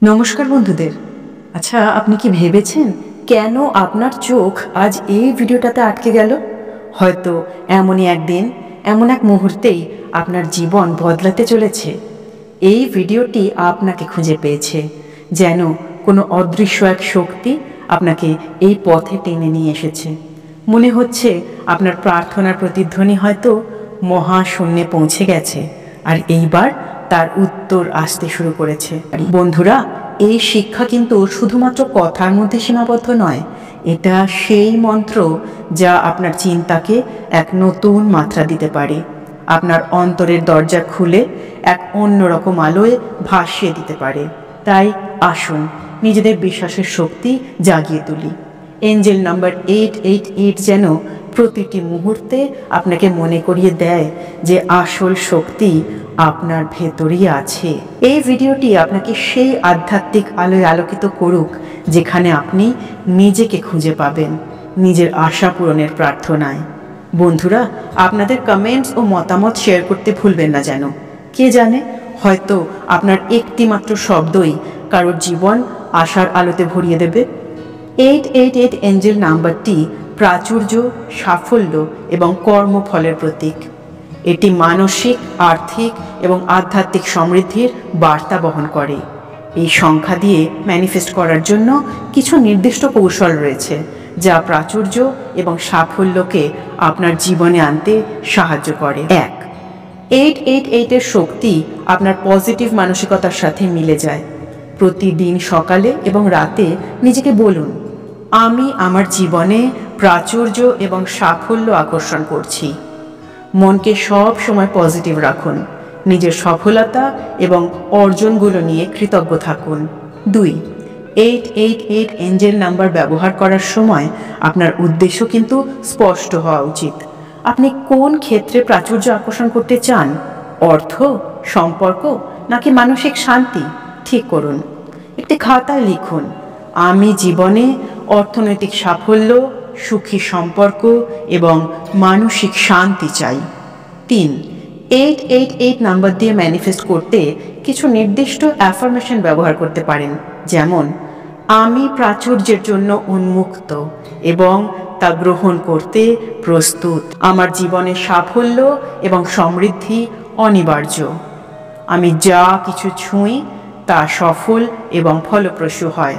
নমস্কার বন্ধুদের। আচ্ছা, আপনি কি ভেবেছেন কেন আপনার চোখ আজ এই ভিডিওটাতে আটকে গেল? হয়তো এমনই একদিন, এমন এক মুহূর্তেই আপনার জীবন বদলাতে চলেছে। এই ভিডিওটি আপনাকে খুঁজে পেয়েছে, যেন কোনো অদৃশ্য এক শক্তি আপনাকে এই পথে টেনে নিয়ে এসেছে। মনে হচ্ছে আপনার প্রার্থনার প্রতিধ্বনি হয়তো মহাশূন্যে পৌঁছে গেছে, আর এইবার তার উত্তর আসতে শুরু করেছে। বন্ধুরা, এই শিক্ষা কিন্তু শুধুমাত্র কথার মধ্যে সীমাবদ্ধ নয়। এটা সেই মন্ত্র যা আপনার চিন্তাকে এক নতুন মাত্রা দিতে পারে, আপনার অন্তরের দরজা খুলে এক অন্যরকম আলোয় ভাসিয়ে দিতে পারে। তাই আসুন নিজেদের বিশ্বাসের শক্তি জাগিয়ে তুলি। এঞ্জেল নাম্বার 888 যেন প্রতিটি মুহূর্তে আপনাকে মনে করিয়ে দেয় যে আসল শক্তি আপনার ভেতরেই আছে। এই ভিডিওটি আপনাকে সেই আধ্যাত্মিক আলোয় আলোকিত করুক যেখানে আপনি নিজেকে খুঁজে পাবেন নিজের আশা পূরণের প্রার্থনায়। বন্ধুরা, আপনাদের কমেন্টস ও মতামত শেয়ার করতে ভুলবেন না যেন। কে জানে, হয়তো আপনার একটি মাত্র শব্দই কারোর জীবন আশার আলোতে ভরিয়ে দেবে। 888 এঞ্জেল নাম্বারটি প্রাচুর্য, সাফল্য এবং কর্মফলের প্রতীক। এটি মানসিক, আর্থিক এবং আধ্যাত্মিক সমৃদ্ধির বার্তা বহন করে। এই সংখ্যা দিয়ে ম্যানিফেস্ট করার জন্য কিছু নির্দিষ্ট কৌশল রয়েছে যা প্রাচুর্য এবং সাফল্যকে আপনার জীবনে আনতে সাহায্য করে। 1, 888-এর শক্তি আপনার পজিটিভ মানসিকতার সাথে মিলে যায়। প্রতিদিন সকালে এবং রাতে নিজেকে বলুন, আমি আমার জীবনে প্রাচুর্য এবং সাফল্য আকর্ষণ করছি। মনকে সব সময় পজিটিভ রাখুন। নিজের সফলতা এবং অর্জনগুলো নিয়ে কৃতজ্ঞ থাকুন। 2, 888 এঞ্জেল নাম্বার ব্যবহার করার সময় আপনার উদ্দেশ্য কিন্তু স্পষ্ট হওয়া উচিত। আপনি কোন ক্ষেত্রে প্রাচুর্য আকর্ষণ করতে চান? অর্থ, সম্পর্ক নাকি মানসিক শান্তি? ঠিক করুন। একটি খাতায় লিখুন, আমি জীবনে অর্থনৈতিক সাফল্য, সুখী সম্পর্ক এবং মানসিক শান্তি চাই। 3, 888 নাম্বার দিয়ে ম্যানিফেস্ট করতে কিছু নির্দিষ্ট অ্যাফার্মেশন ব্যবহার করতে পারেন, যেমন আমি প্রাচুর্যের জন্য উন্মুক্ত এবং তা গ্রহণ করতে প্রস্তুত। আমার জীবনে সাফল্য এবং সমৃদ্ধি অনিবার্য। আমি যা কিছু ছুঁই তা সফল এবং ফলপ্রসূ হয়।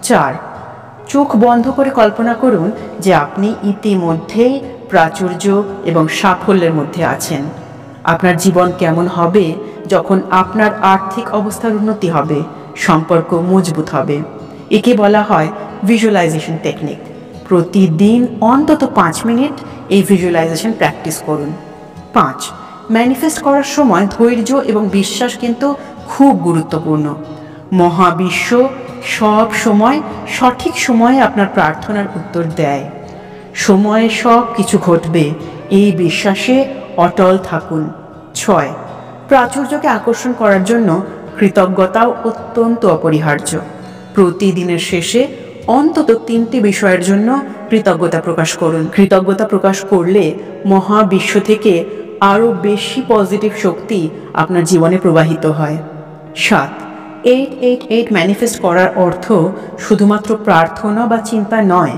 4, চোখ বন্ধ করে কল্পনা করুন যে আপনি ইতিমধ্যেই প্রাচুর্য এবং সাফল্যের মধ্যে আছেন। আপনার জীবন কেমন হবে যখন আপনার আর্থিক অবস্থার উন্নতি হবে, সম্পর্ক মজবুত হবে? একে বলা হয় ভিজুয়ালাইজেশন টেকনিক। প্রতিদিন অন্তত 5 মিনিট এই ভিজুয়ালাইজেশন প্র্যাকটিস করুন। 5, ম্যানিফেস্ট করার সময় ধৈর্য এবং বিশ্বাস কিন্তু খুব গুরুত্বপূর্ণ। মহাবিশ্ব সব সময় সঠিক সময়ে আপনার প্রার্থনার উত্তর দেয়। সময়ে সব কিছু ঘটবে, এই বিশ্বাসে অটল থাকুন। 6, প্রাচুর্যকে আকর্ষণ করার জন্য কৃতজ্ঞতাও অত্যন্ত অপরিহার্য। প্রতিদিনের শেষে অন্তত 3টি বিষয়ের জন্য কৃতজ্ঞতা প্রকাশ করুন। কৃতজ্ঞতা প্রকাশ করলে মহাবিশ্ব থেকে আরও বেশি পজিটিভ শক্তি আপনার জীবনে প্রবাহিত হয়। 7, 888 ম্যানিফেস্ট করার অর্থ শুধুমাত্র প্রার্থনা বা চিন্তা নয়,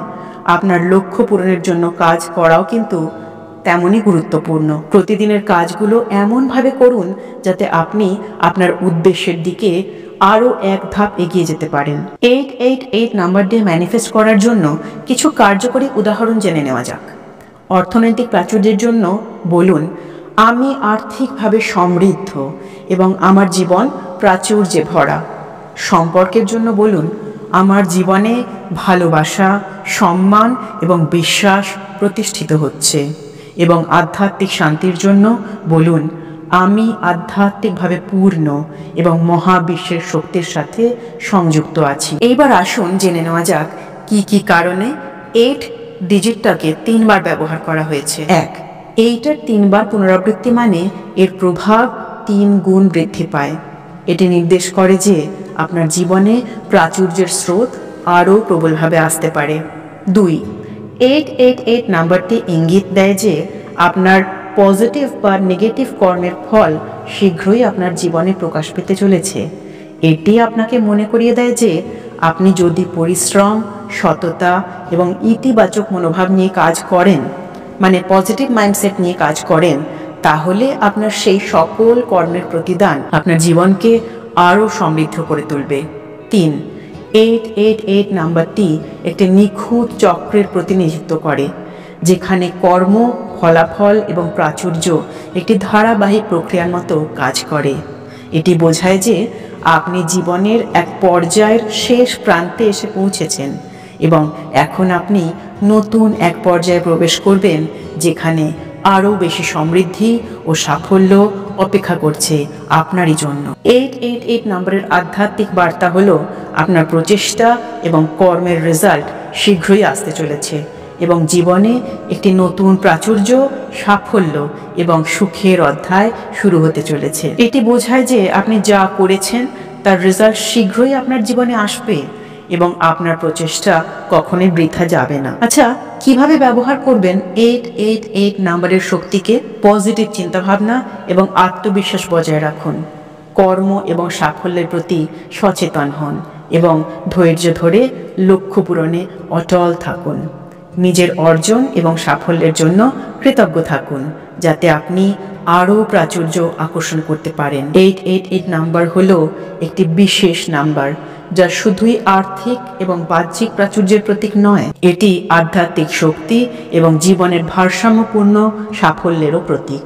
আপনার লক্ষ্য পূরণের জন্য কাজ করাও কিন্তু তেমনই গুরুত্বপূর্ণ। প্রতিদিনের কাজগুলো এমনভাবে করুন যাতে আপনি আপনার উদ্দেশ্যের দিকে আরও এক ধাপ এগিয়ে যেতে পারেন। 888 নাম্বার দিয়ে ম্যানিফেস্ট করার জন্য কিছু কার্যকরী উদাহরণ জেনে নেওয়া যাক। অর্থনৈতিক প্রাচুর্যের জন্য বলুন, আমি আর্থিকভাবে সমৃদ্ধ এবং আমার জীবন প্রাচুর্যে ভরা। সম্পর্কের জন্য বলুন, আমার জীবনে ভালোবাসা, সম্মান এবং বিশ্বাস প্রতিষ্ঠিত হচ্ছে। এবং আধ্যাত্মিক শান্তির জন্য বলুন, আমি আধ্যাত্মিকভাবে পূর্ণ এবং মহাবিশ্বের শক্তির সাথে সংযুক্ত আছি। এইবার আসুন জেনে নেওয়া যাক কি কি কারণে 8 ডিজিটটাকে 3 বার ব্যবহার করা হয়েছে। 1, 8-এর 3 বার পুনরাবৃত্তি মানে এর প্রভাব 3 গুণ বৃদ্ধি পায়। এটি নির্দেশ করে যে আপনার জীবনে প্রাচুর্যের স্রোত আরও প্রবলভাবে আসতে পারে। 2, 888 নাম্বারটি ইঙ্গিত দেয় যে আপনার পজিটিভ বা নেগেটিভ কর্মের ফল শীঘ্রই আপনার জীবনে প্রকাশ পেতে চলেছে। এটি আপনাকে মনে করিয়ে দেয় যে আপনি যদি পরিশ্রম, সততা এবং ইতিবাচক মনোভাব নিয়ে কাজ করেন, মানে পজিটিভ মাইন্ডসেট নিয়ে কাজ করেন, তাহলে আপনার সেই সকল কর্মের প্রতিদান আপনার জীবনকে আরও সমৃদ্ধ করে তুলবে। 3, 888 নাম্বারটি একটি নিখুঁত চক্রের প্রতিনিধিত্ব করে, যেখানে কর্ম, ফলাফল এবং প্রাচুর্য একটি ধারাবাহিক প্রক্রিয়ার মতো কাজ করে। এটি বোঝায় যে আপনি জীবনের এক পর্যায়ের শেষ প্রান্তে এসে পৌঁছেছেন এবং এখন আপনি নতুন এক পর্যায়ে প্রবেশ করবেন, যেখানে আরও বেশি সমৃদ্ধি ও সাফল্য অপেক্ষা করছে আপনারই জন্য। 888 নম্বরের আধ্যাত্মিক বার্তা হলো আপনার প্রচেষ্টা এবং কর্মের রেজাল্ট শীঘ্রই আসতে চলেছে এবং জীবনে একটি নতুন প্রাচুর্য, সাফল্য এবং সুখের অধ্যায় শুরু হতে চলেছে। এটি বোঝায় যে আপনি যা করেছেন তার রেজাল্ট শীঘ্রই আপনার জীবনে আসবে এবং আপনার প্রচেষ্টা কখনোই বৃথা যাবে না। আচ্ছা, কিভাবে ব্যবহার করবেন 888 নাম্বারের শক্তিকে? পজিটিভ চিন্তাভাবনা এবং আত্মবিশ্বাস বজায় রাখুন। কর্ম এবং সাফল্যের প্রতি সচেতন হন এবং ধৈর্য ধরে লক্ষ্য পূরণে অটল থাকুন। নিজের অর্জন এবং সাফল্যের জন্য কৃতজ্ঞ থাকুন, যাতে আপনি আরও প্রাচুর্য আকর্ষণ করতে পারেন। 888 নাম্বার হলো একটি বিশেষ নাম্বার, যা শুধুই আর্থিক এবং বাহ্যিক প্রাচুর্যের প্রতীক নয়, এটি আধ্যাত্মিক শক্তি এবং জীবনের ভারসাম্যপূর্ণ সাফল্যেরও প্রতীক।